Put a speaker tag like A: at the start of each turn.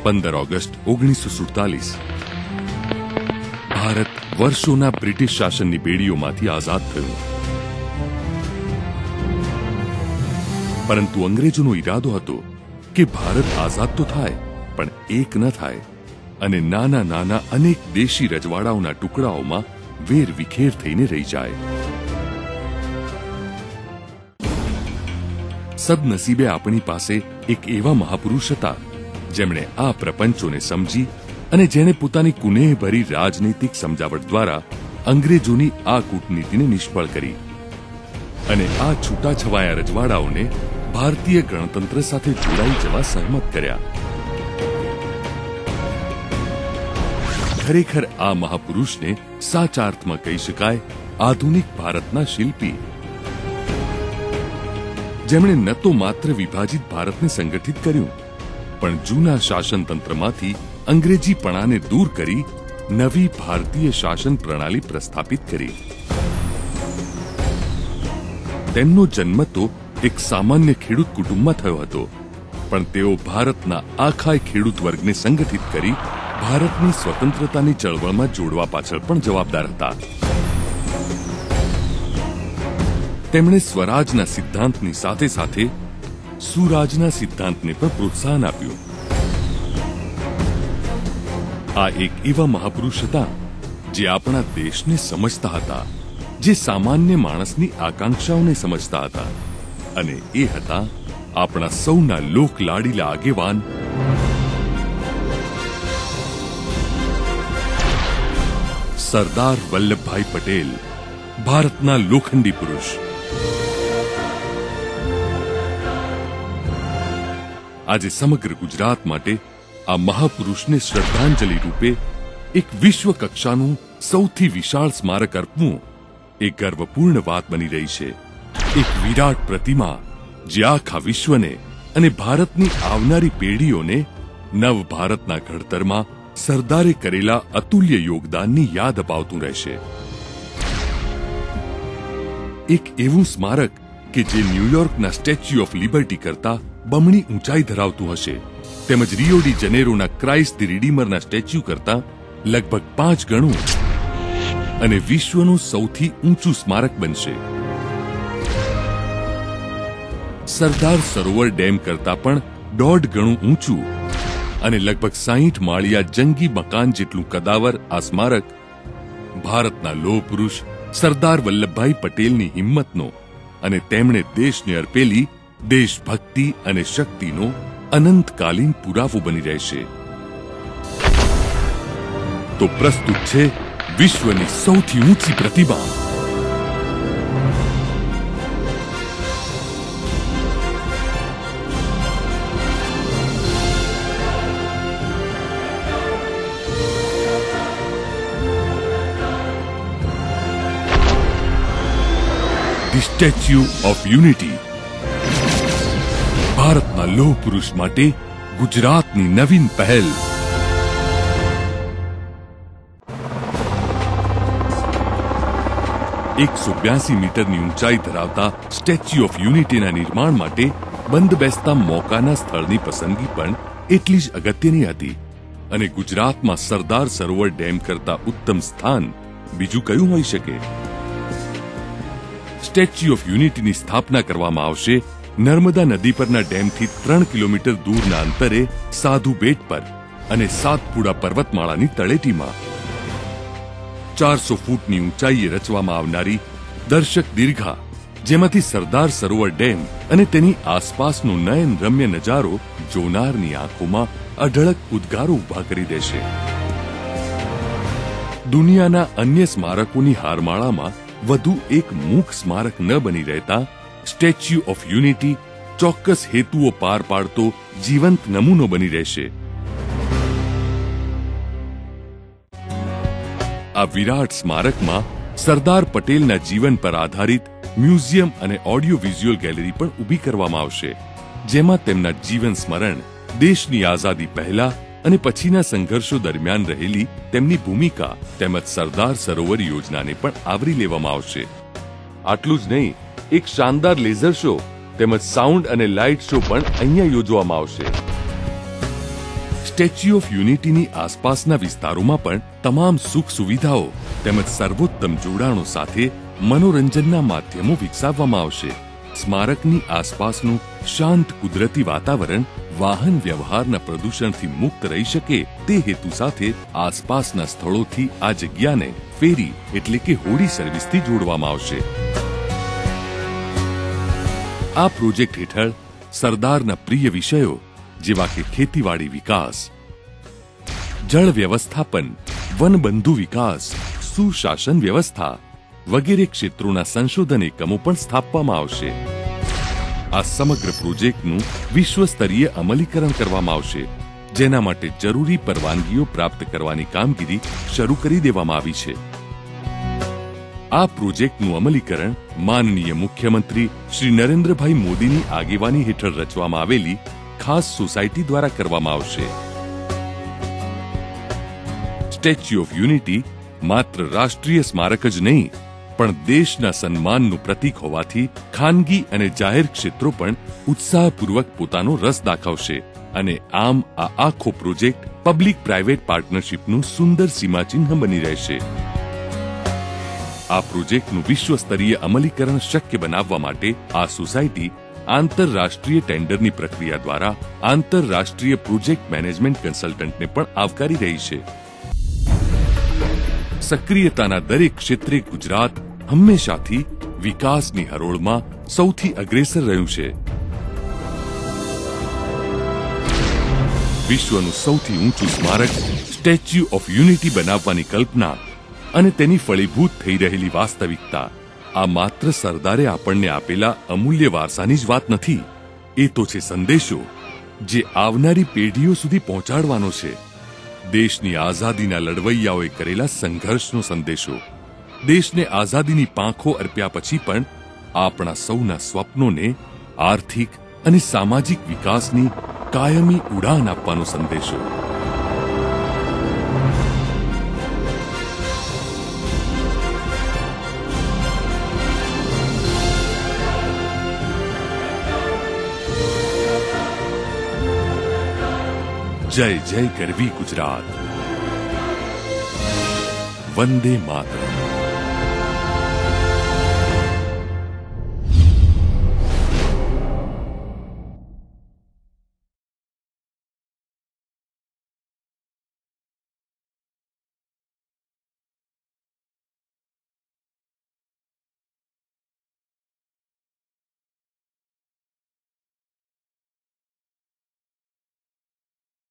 A: 15 August 1947 Bharat વર્ષોના British શાસનની બેડીઓમાંથી આઝાદ થયું. પરંતુ અંગ્રેજોનો ઈરાદો હતો કે ભારત આઝાદ તો થાય પણ એક ન થાય અને નાના નાના અનેક દેશી રજવાડાઓના ટુકડાઓમાં વેર વિખેર થઈને રહી જાય. સદનસીબે આપણી પાસે એક એવા મહાપુરુષ હતા જેમણે આ પ્રપંચોને સમજી અને જેણે પોતાની કુનેહભરી રાજનૈતિક સમજાવટ દ્વારા અંગ્રેજોની આ કૂટનીતિને નિષ્ફળ કરી અને આ છૂટાછવાયા રજવાડાઓને ભારતીય ગણતંત્ર સાથે જોડાઈ જવા સહમત કર્યા. ખરેખર આ મહાપુરુષને સાચા અર્થમાં કહી શકાય આધુનિક ભારતના શિલ્પી, જેમણે ન તો માત્ર વિભાજિત ભારતને સંગઠિત કર્યું પણ જૂના શાસનતંત્રમાંથી અંગ્રેજીપણાને દૂર કરી નવી ભારતીય શાસન પ્રણાલી પ્રસ્થાપિત કરી. તેમનો જન્મ તો એક સામાન્ય ખેડૂત કુટુંબમાં થયો હતો, પણ તેઓ ભારતના આખા ખેડૂત વર્ગને સંગઠિત કરી ભારતની સ્વતંત્રતાની ચળવળમાં જોડવા પાછળ પણ જવાબદાર હતા. તેમણે સ્વરાજના સિદ્ધાંતની સાથે સાથે સુરાજના સિદ્ધાંતને પણ પ્રોત્સાહન આપ્યું. આ એક એવા મહાપુરુષ હતા જે આપણા દેશને સમજતા હતા, જે સામાન્ય માણસની આકાંક્ષાઓને સમજતા હતા, અને એ હતા આપણા સૌના લોકલાડીલા આગેવાન સરદાર વલ્લભભાઈ પટેલ, ભારતના લોખંડી પુરુષ. આજે સમગ્ર ગુજરાત માટે આ મહાપુરુષને શ્રદ્ધાંજલિ રૂપે એક વિશ્વ કક્ષાનું સૌથી વિશાળ સ્મારક અર્પવું એ ગર્વપૂર્ણ વાત બની રહી છે. એક વિરાટ પ્રતિમા જે આખા વિશ્વને અને ભારતની આવનારી પેઢીઓને નવ ભારતના ઘડતરમાં સરદારે કરેલા અતુલ્ય યોગદાનની યાદ અપાવતું રહેશે. એક એવું સ્મારક કે જે ન્યૂયોર્કના સ્ટેચ્યુ ઓફ લિબર્ટી કરતા બમણી ઊંચાઈ ધરાવતું હશે, તેમજ રિયો ડી જનેરોના ક્રાઇસ્ટ ધી રિડીમરના સ્ટેચ્યુ કરતા લગભગ 5 ગણું અને વિશ્વનું સૌથી ઊંચું સ્મારક બનશે. સરદાર સરોવર ડેમ કરતા પણ 1.5 ગણું ઊંચું અને લગભગ 60 માળિયા જંગી મકાન જેટલું કદાવર આ સ્મારક ભારતના લોહ પુરુષ સરદાર વલ્લભભાઈ પટેલની હિંમતનો અને તેમણે દેશને અર્પેલી દેશભક્તિ અને શક્તિનો અનંતકાલીન પુરાવો બની રહેશે. તો પ્રસ્તુત છે વિશ્વની સૌથી ઊંચી પ્રતિમા ધી સ્ટેચ્યુ ઓફ યુનિટી. ભારતના લોહ પુરુષ માટે ગુજરાતની નવીન પહેલ. ,182 મીટરની ઊંચાઈ ધરાવતા સ્ટેચ્યુ ઓફ યુનિટીના નિર્માણ માટે બંધબેસતા મોકાના સ્થળની પસંદગી પણ એટલી જ અગત્યની હતી અને ગુજરાતમાં સરદાર સરોવર ડેમ કરતા ઉત્તમ સ્થાન બીજું કયું હોઈ શકે. સ્ટેચ્યુ ઓફ યુનિટીની સ્થાપના કરવામાં આવશે નર્મદા નદી પરના ડેમથી 3 કિલોમીટર દૂરના અંતરે સાધુ બેટ પર અને સાતપુડા પર્વતમાળાની તળેટીમાં. 400 ફૂટની ઊંચાઈએ રચવામાં આવનારી દર્શક દીર્ઘા, જેમાંથી સરદાર સરોવર ડેમ અને તેની આસપાસનો નયનરમ્ય નજારો જોનારની આંખોમાં અઢળક ઉદ્ગારો ઉભા કરી દેશે. દુનિયાના અન્ય સ્મારકોની હારમાળામાં વધુ એક મૂક સ્મારક ન બની રહેતા સ્ટેચ્યુ ઓફ યુનિટી ચોક્કસ હેતુઓ પાર પાડતો જીવંત નમૂનો બની રહેશે. આ વિરાટ સ્મારકમાં સરદાર પટેલના જીવન પર આધારિત મ્યુઝિયમ અને ઓડિયો વિઝ્યુઅલ ગેલેરી પણ ઊભી કરવામાં આવશે, જેમાં તેમના જીવન સ્મરણ, દેશની આઝાદી પહેલા અને પછીના સંઘર્ષો દરમિયાન રહેલી તેમની ભૂમિકા તેમજ સરદાર સરોવર યોજનાને પણ આવરી લેવામાં આવશે. આટલું જ નહીં, એક શાનદાર લેઝર શો તેમજ સાઉન્ડ અને લાઇટ શો પણ અહીંયા યોજવામાં આવશે. સ્ટેચ્યુ ઓફ યુનિટીની આસપાસના વિસ્તારોમાં પણ તમામ સુખ સુવિધાઓ તેમજ સર્વોત્તમ જોડાણો સાથે મનોરંજનના માધ્યમો વિકસાવવામાં આવશે. સ્મારકની આસપાસનું શાંત કુદરતી વાતાવરણ વાહન વ્યવહારના પ્રદૂષણથી મુક્ત રહી શકે તે હેતુ સાથે આસપાસના સ્થળોથી આ જગ્યાને ફેરી એટલે કે હોડી સર્વિસથી જોડવામાં આવશે. આ પ્રોજેક્ટ હેઠળ સરદારના પ્રિય વિષયો જેવા કે ખેતીવાડી વિકાસ, જળ વ્યવસ્થાપન, વનબંધુ વિકાસ, સુશાસન વ્યવસ્થા વગેરે ક્ષેત્રોના સંશોધન એકમો પણ સ્થાપવામાં આવશે. આ સમગ્ર પ્રોજેક્ટનું વિશ્વ સ્તરીય અમલીકરણ કરવામાં આવશે, જેના માટે જરૂરી પરવાનગીઓ પ્રાપ્ત કરવાની કામગીરી શરૂ કરી દેવામાં આવી છે. આ પ્રોજેક્ટનું અમલીકરણ માનનીય મુખ્યમંત્રી શ્રી નરેન્દ્રભાઈ મોદીની આગેવાની હેઠળ રચવામાં આવેલી ખાસ સોસાયટી દ્વારા કરવામાં આવશે. સ્ટેચ્યુ ઓફ યુનિટી માત્ર રાષ્ટ્રીય સ્મારક જ નહીં પણ દેશના સન્માનનું પ્રતીક હોવાથી ખાનગી અને જાહેર ક્ષેત્રો પણ ઉત્સાહપૂર્વક પોતાનો રસ દાખવશે અને આમ આ આખો પ્રોજેક્ટ પબ્લિક પ્રાઇવેટ પાર્ટનરશિપનું સુંદર સીમાચિહ્ન બની રહેશે. આ પ્રોજેક્ટનું વિશ્વ સ્તરીય અમલીકરણ શક્ય બનાવવા માટે આ સોસાયટી આંતરરાષ્ટ્રીય ટેન્ડરની પ્રક્રિયા દ્વારા આંતરરાષ્ટ્રીય પ્રોજેક્ટ મેનેજમેન્ટ કન્સલ્ટન્ટને પણ આવકારી રહી છે. સક્રિયતાના દરેક ક્ષેત્રે ગુજરાત હંમેશાથી વિકાસની હરોળમાં સૌથી અગ્રેસર રહ્યું છે. વિશ્વનું સૌથી ઊંચું સ્મારક સ્ટેચ્યુ ઓફ યુનિટી બનાવવાની કલ્પના અને તેની ફળીભૂત થઈ રહેલી વાસ્તવિકતા આ માત્ર સરદારે આપણને આપેલા અમૂલ્ય વારસાની જ વાત નથી. એ તો છે સંદેશો જે આવનારી પેઢીઓ સુધી પહોંચાડવાનો છે. દેશની આઝાદીના લડવૈયાઓએ કરેલા સંઘર્ષનો સંદેશો, દેશને આઝાદીની પાંખો અર્પ્યા પછી પણ આપણા સૌના સ્વપ્નોને આર્થિક અને સામાજિક વિકાસની કાયમી ઉડાન આપવાનો સંદેશો. જય જય ગરવી ગુજરાત. વંદે માતરમ.